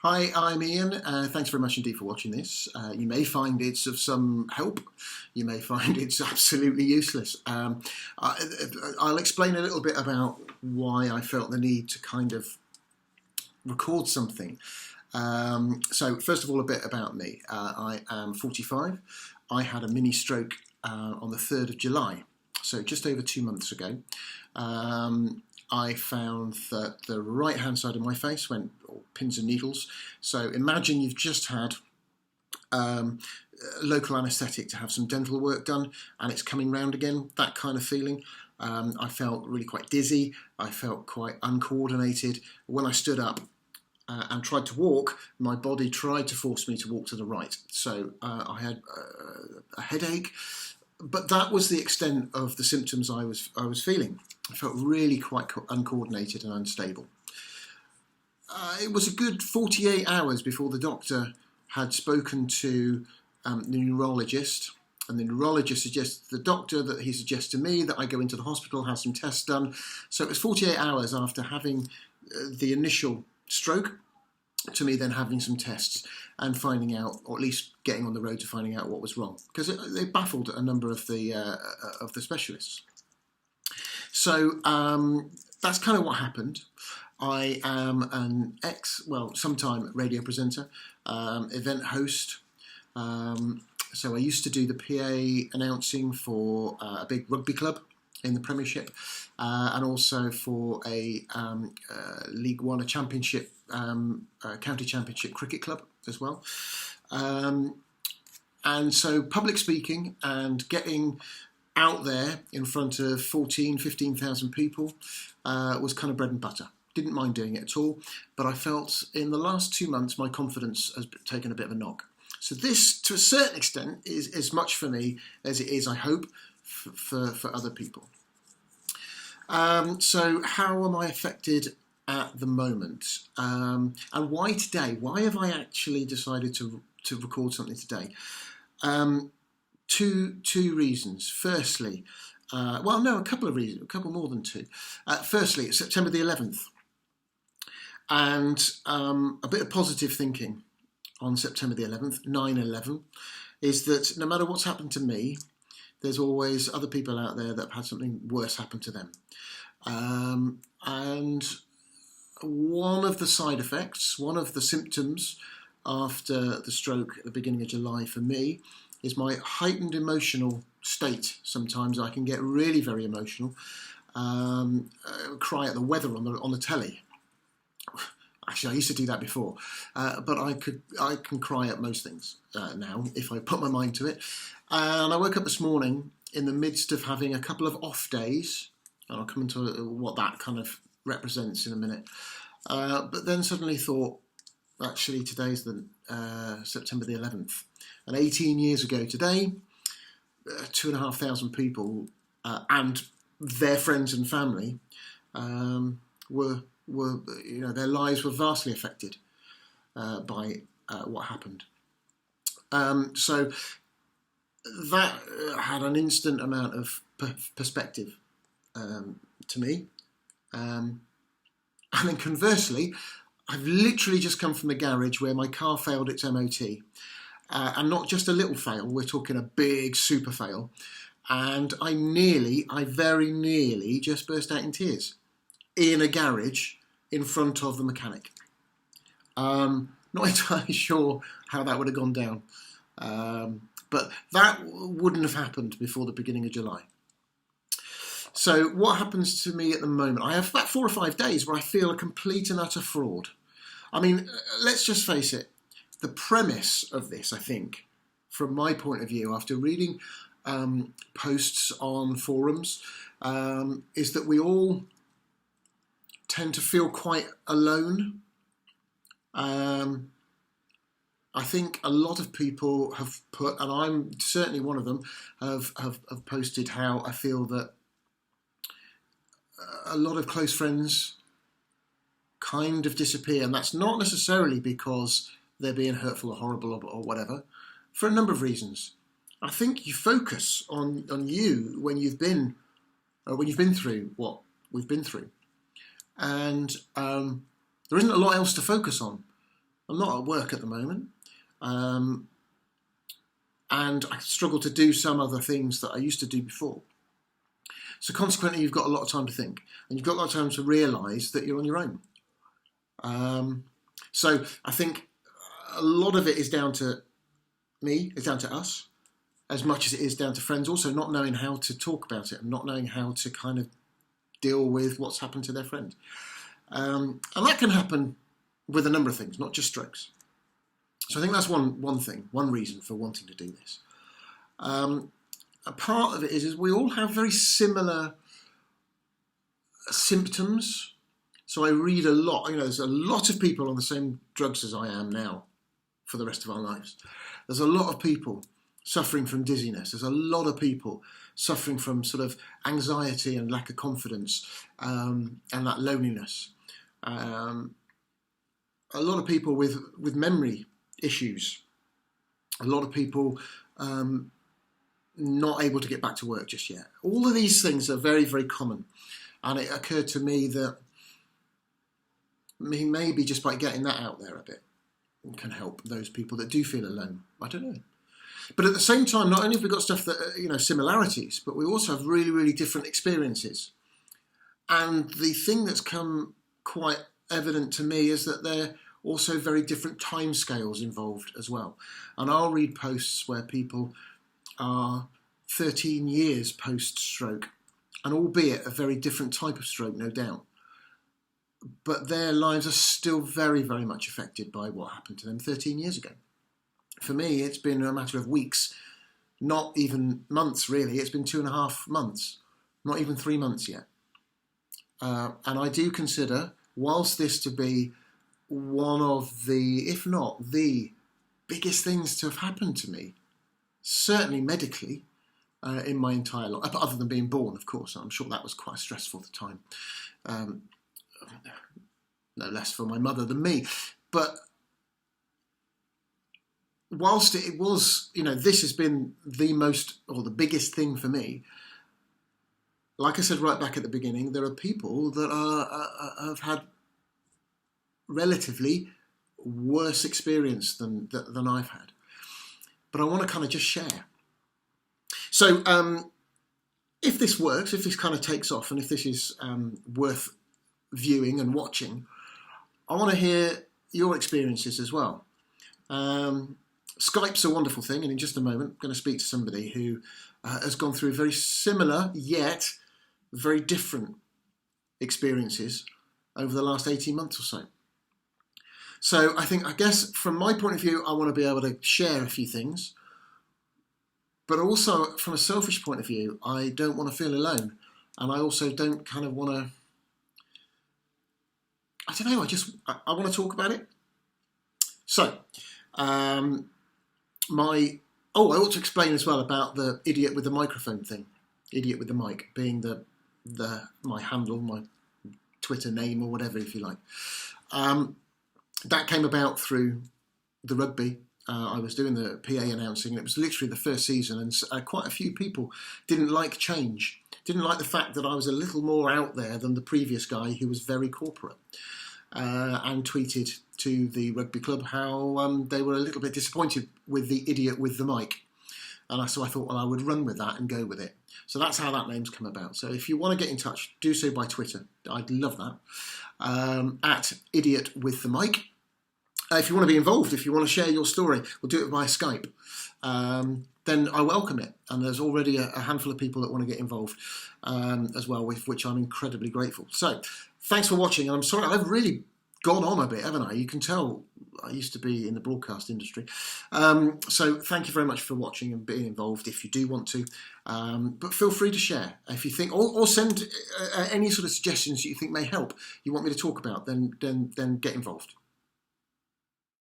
Hi, I'm Ian. Thanks very much indeed for watching this. You may find it's of some help. You may find it's absolutely useless. I'll explain a little bit about why I felt the need to kind of record something. So first of all, a bit about me. I am 45. I had a mini stroke on the 3rd of July, so just over 2 months ago. I found that the right hand side of my face went all pins and needles. So imagine you've just had local anaesthetic to have some dental work done and it's coming round again, that kind of feeling. I felt really quite dizzy. I felt quite uncoordinated. When I stood up and tried to walk, my body tried to force me to walk to the right. So I had a headache, but that was the extent of the symptoms I was feeling. I felt really quite uncoordinated and unstable. It was a good 48 hours before the doctor had spoken to the neurologist, and the neurologist suggests to the doctor that he suggests to me that I go into the hospital, have some tests done. So it was 48 hours after having the initial stroke to me then having some tests and finding out, or at least getting on the road to finding out what was wrong, because they baffled a number of the specialists. So that's kind of what happened. I am an sometime radio presenter, event host. So I used to do the PA announcing for a big rugby club in the Premiership, and also for a League One, a Championship, County Championship cricket club as well. And so public speaking and getting out there in front of 15,000 people was kind of bread and butter. Didn't mind doing it at all, but I felt in the last 2 months my confidence has taken a bit of a knock. So this, to a certain extent, is as much for me as it is, I hope, for other people. So how am I affected at the moment? And why today? Why have I actually decided to record something today? Two reasons. Firstly, a couple of reasons, a couple more than two. Firstly, it's September the 11th, and a bit of positive thinking on September the 11th, 9/11, is that no matter what's happened to me, there's always other people out there that have had something worse happen to them. And one of the side effects, one of the symptoms after the stroke at the beginning of July for me is my heightened emotional state. Sometimes I can get really very emotional, cry at the weather on the telly. Actually, I used to do that before, but I can cry at most things now if I put my mind to it. And I woke up this morning in the midst of having a couple of off days, and I'll come into what that kind of represents in a minute. But then suddenly thought, actually, today's the September the 11th. And 18 years ago today, 2,500 people and their friends and family were their lives were vastly affected by what happened. So that had an instant amount of perspective to me. And then conversely, I've literally just come from a garage where my car failed its MOT. And not just a little fail, we're talking a big super fail. And I very nearly just burst out in tears in a garage in front of the mechanic. Not entirely sure how that would have gone down. But that wouldn't have happened before the beginning of July. So what happens to me at the moment? I have about 4 or 5 days where I feel a complete and utter fraud. I mean, let's just face it. The premise of this, I think, from my point of view, after reading posts on forums, is that we all tend to feel quite alone. I think a lot of people have put, and I'm certainly one of them, have posted how I feel that a lot of close friends kind of disappear, and that's not necessarily because they're being hurtful or horrible or whatever, for a number of reasons. I think you focus on you when you've been through what we've been through, and there isn't a lot else to focus on. I'm not at work at the moment. And I struggle to do some other things that I used to do before. So consequently, you've got a lot of time to think, and you've got a lot of time to realise that you're on your own. So I think a lot of it is down to me, it's down to us, as much as it is down to friends also not knowing how to talk about it and not knowing how to kind of deal with what's happened to their friend. And that can happen with a number of things, not just strokes. So I think that's one thing, one reason for wanting to do this. A part of it is we all have very similar symptoms. So I read a lot, there's a lot of people on the same drugs as I am now for the rest of our lives. There's a lot of people suffering from dizziness. There's a lot of people suffering from sort of anxiety and lack of confidence and that loneliness. A lot of people with memory issues. A lot of people not able to get back to work just yet. All of these things are very, very common. And it occurred to me that maybe just by getting that out there a bit can help those people that do feel alone. I don't know. But at the same time, not only have we got stuff that, similarities, but we also have really, really different experiences. And the thing that's come quite evident to me is that there are also very different timescales involved as well. And I'll read posts where people are 13 years post-stroke, and albeit a very different type of stroke, no doubt. But their lives are still very, very much affected by what happened to them 13 years ago. For me, it's been a matter of weeks, not even months, really. It's been 2.5 months, not even 3 months yet. And I do consider, whilst this to be one of the, if not the biggest things to have happened to me, certainly medically, in my entire life, other than being born, of course. I'm sure that was quite stressful at the time. No less for my mother than me. But whilst it was, this has been the most, or the biggest thing for me, like I said right back at the beginning, there are people that have had relatively worse experience than I've had. But I want to kind of just share. So if this works, if this kind of takes off, and if this is worth viewing and watching, I want to hear your experiences as well. Skype's a wonderful thing, and in just a moment I'm going to speak to somebody who has gone through very similar yet very different experiences over the last 18 months or so. So I guess from my point of view, I want to be able to share a few things, but also from a selfish point of view, I don't want to feel alone, and I also don't kind of want to, I don't know, I want to talk about it. So, I ought to explain as well about the idiot with the microphone thing. Idiot with the mic being my handle, my Twitter name or whatever, if you like. That came about through the rugby. I was doing the PA announcing, and it was literally the first season, and quite a few people didn't like change, didn't like the fact that I was a little more out there than the previous guy who was very corporate, and tweeted to the rugby club how they were a little bit disappointed with the idiot with the mic. And so I thought, well, I would run with that and go with it. So that's how that name's come about. So if you want to get in touch, do so by Twitter. I'd love that. At IdiotwiththeMic. If you want to be involved, if you want to share your story, we'll do it via Skype. Then I welcome it. And there's already a handful of people that want to get involved as well, with which I'm incredibly grateful. So thanks for watching. And I'm sorry, I've really gone on a bit, haven't I? You can tell I used to be in the broadcast industry. So thank you very much for watching and being involved if you do want to. But feel free to share if you think, or send any sort of suggestions that you think may help, you want me to talk about, then get involved.